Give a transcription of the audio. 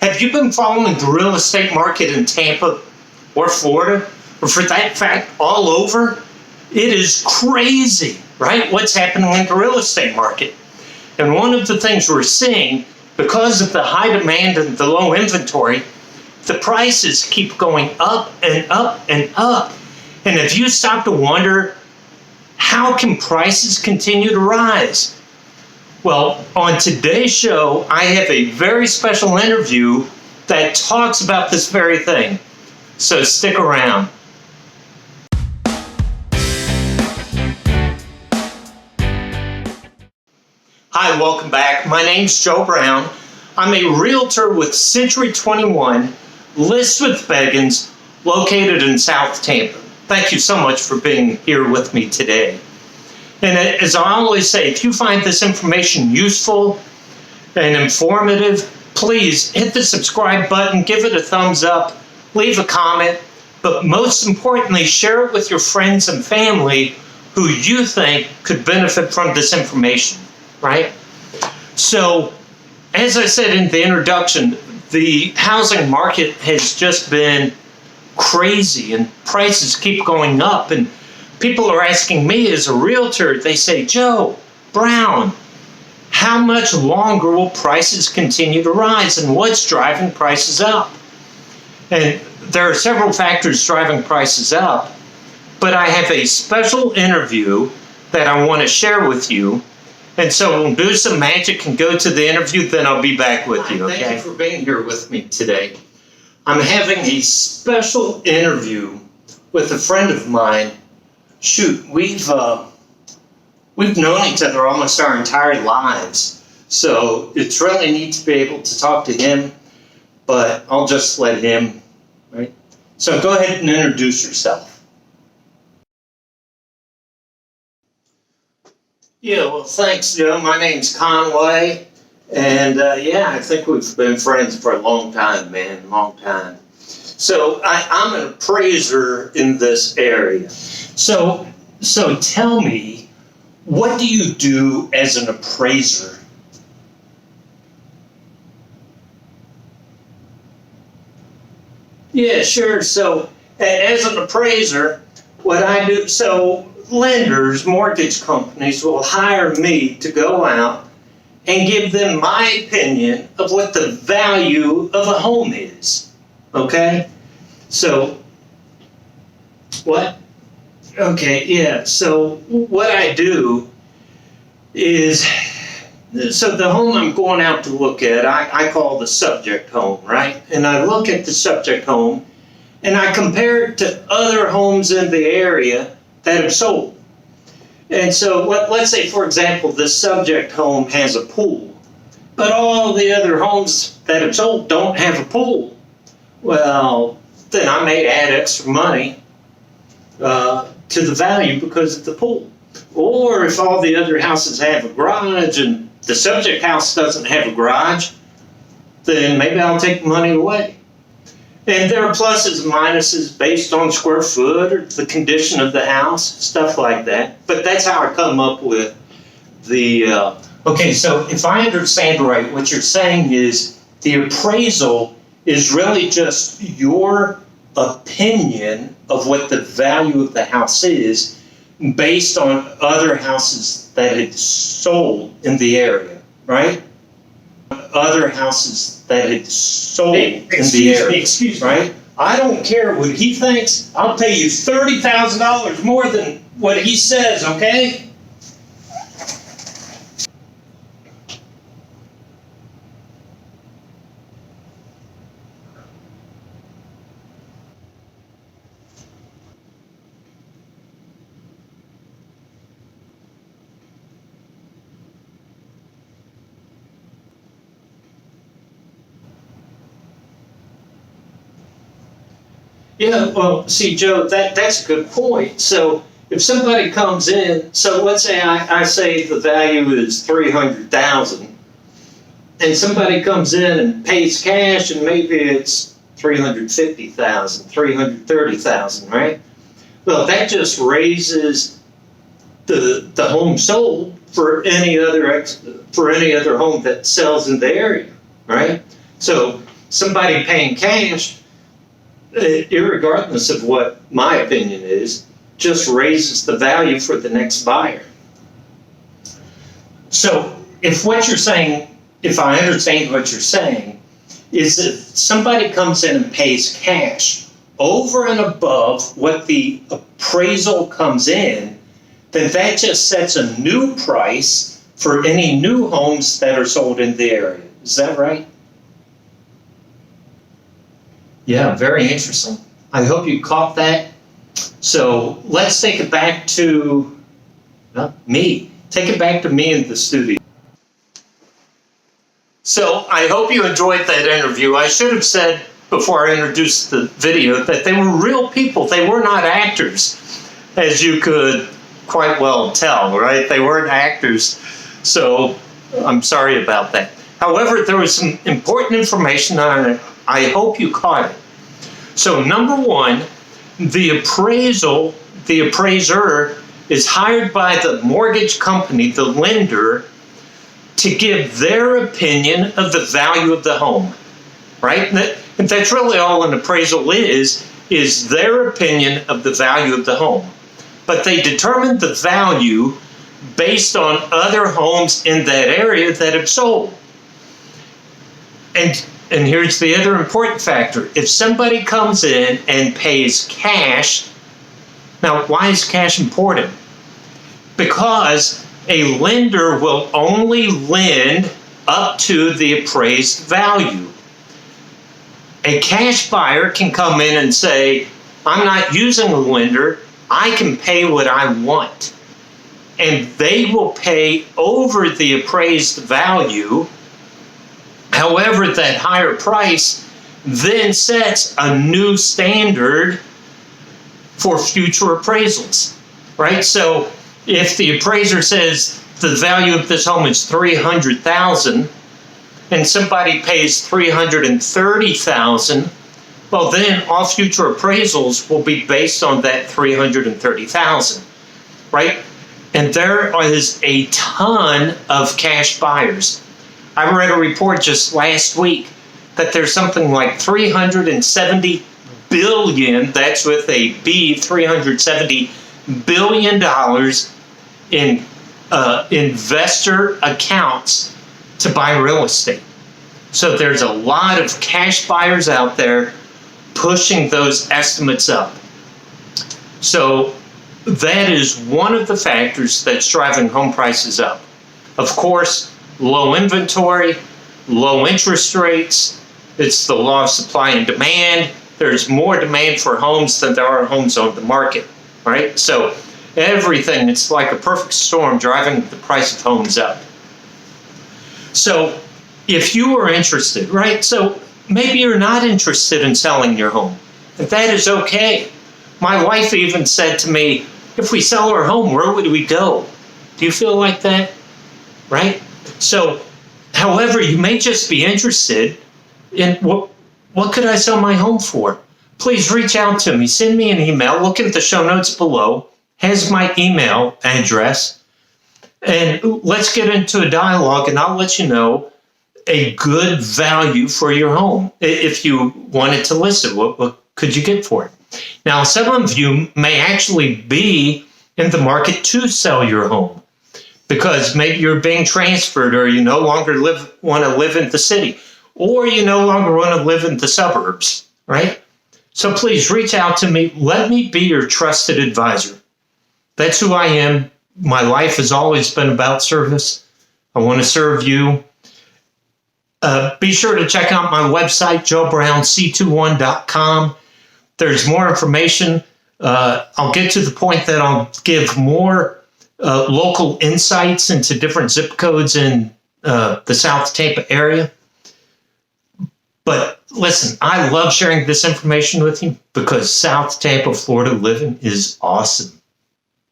Have you been following the real estate market in Tampa or Florida, or for that fact, all over? It is crazy, right? What's happening in the real estate market. And one of the things we're seeing, because of the high demand and the low inventory, the prices keep going up and up and up. And if you stop to wonder, how can prices continue to rise? Well, on today's show, I have a very special interview that talks about this very thing. So stick around. Hi, welcome back. My name's Joe Brown. I'm a realtor with Century 21, List with Beggins, located in South Tampa. Thank you so much for being here with me today. And as I always say, if you find this information useful and informative, please hit the subscribe button, give it a thumbs up, leave a comment, but most importantly, share it with your friends and family who you think could benefit from this information, right? So, as I said in the introduction, the housing market has just been crazy and prices keep going up, and people are asking me as a realtor, they say, Joe Brown, how much longer will prices continue to rise and what's driving prices up? And there are several factors driving prices up, but I have a special interview that I want to share with you. And so we'll do some magic and go to the interview, then I'll be back with you. Okay? Thank you for being here with me today. I'm having a special interview with a friend of mine. Shoot, we've known each other almost our entire lives, so it's really neat to be able to talk to him, but I'll just let him, right? So go ahead and introduce yourself. Yeah, well, thanks, Joe. My name's Conway, and I think we've been friends for a long time, man, long time. So I'm an appraiser in this area. So tell me, what do you do as an appraiser? Yeah, sure. So as an appraiser, what I do, so lenders, mortgage companies will hire me to go out and give them my opinion of what the value of a home is. Okay? So, what? Okay, yeah. So what I do is, so the home I'm going out to look at, I call the subject home, right? And I look at the subject home and I compare it to other homes in the area that have sold. And so let's say, for example, this subject home has a pool, but all the other homes that have sold don't have a pool. Well, then I may add extra money to the value because of the pool. Or if all the other houses have a garage and the subject house doesn't have a garage, then maybe I'll take the money away. And there are pluses and minuses based on square foot or the condition of the house, stuff like that. But that's how I come up with the... Okay, so if I understand right, what you're saying is the appraisal is really just your opinion of what the value of the house is based on other houses that had sold in the area, right? Other houses that had sold in the area, excuse me, right? I don't care what he thinks. I'll pay you $30,000 more than what he says, okay? Yeah, well, see, Joe, that's a good point. So if somebody comes in, so let's say I say the value is $300,000, and somebody comes in and pays cash, and maybe it's $350,000, $330,000, right? Well, that just raises the home sold for any other home that sells in the area, right? So somebody paying cash, irregardless of what my opinion is, just raises the value for the next buyer. So if what you're saying, if I understand what you're saying, is if somebody comes in and pays cash over and above what the appraisal comes in, then that just sets a new price for any new homes that are sold in the area. Is that right? Yeah, very interesting. I hope you caught that. So let's take it back to me. Take it back to me in the studio. So I hope you enjoyed that interview. I should have said before I introduced the video that they were real people. They were not actors, as you could quite well tell, right? They weren't actors. So I'm sorry about that. However, there was some important information on it. I hope you caught it. So number one, the appraisal, the appraiser is hired by the mortgage company, the lender, to give their opinion of the value of the home, right? And that's really all an appraisal is their opinion of the value of the home. But they determine the value based on other homes in that area that have sold. And here's the other important factor. If somebody comes in and pays cash, now why is cash important? Because a lender will only lend up to the appraised value. A cash buyer can come in and say, I'm not using a lender, I can pay what I want. And they will pay over the appraised value. However, that higher price then sets a new standard for future appraisals, right? So if the appraiser says the value of this home is $300,000 and somebody pays $330,000, well, then all future appraisals will be based on that $330,000, right? And there is a ton of cash buyers. I read a report just last week that there's something like $370 billion, that's with a B, $370 billion in investor accounts to buy real estate. So there's a lot of cash buyers out there pushing those estimates up. So that is one of the factors that's driving home prices up. Of course, low inventory, low interest rates, it's the law of supply and demand. There's more demand for homes than there are homes on the market, right? So everything, it's like a perfect storm driving the price of homes up. So if you are interested, right? So maybe you're not interested in selling your home. That is okay. My wife even said to me, if we sell our home, where would we go? Do you feel like that? Right? So, however, you may just be interested in what could I sell my home for? Please reach out to me. Send me an email. Look at the show notes below. Has my email address. And let's get into a dialogue, and I'll let you know a good value for your home. If you wanted to list it, what could you get for it? Now, some of you may actually be in the market to sell your home because maybe you're being transferred, or you no longer want to live in the city, or you no longer want to live in the suburbs, right? So please reach out to me. Let me be your trusted advisor. That's who I am. My life has always been about service. I want to serve you. Be sure to check out my website, joebrownc21.com. There's more information. I'll get to the point that I'll give more local insights into different zip codes in the South Tampa area. But listen, I love sharing this information with you because South Tampa, Florida living is awesome.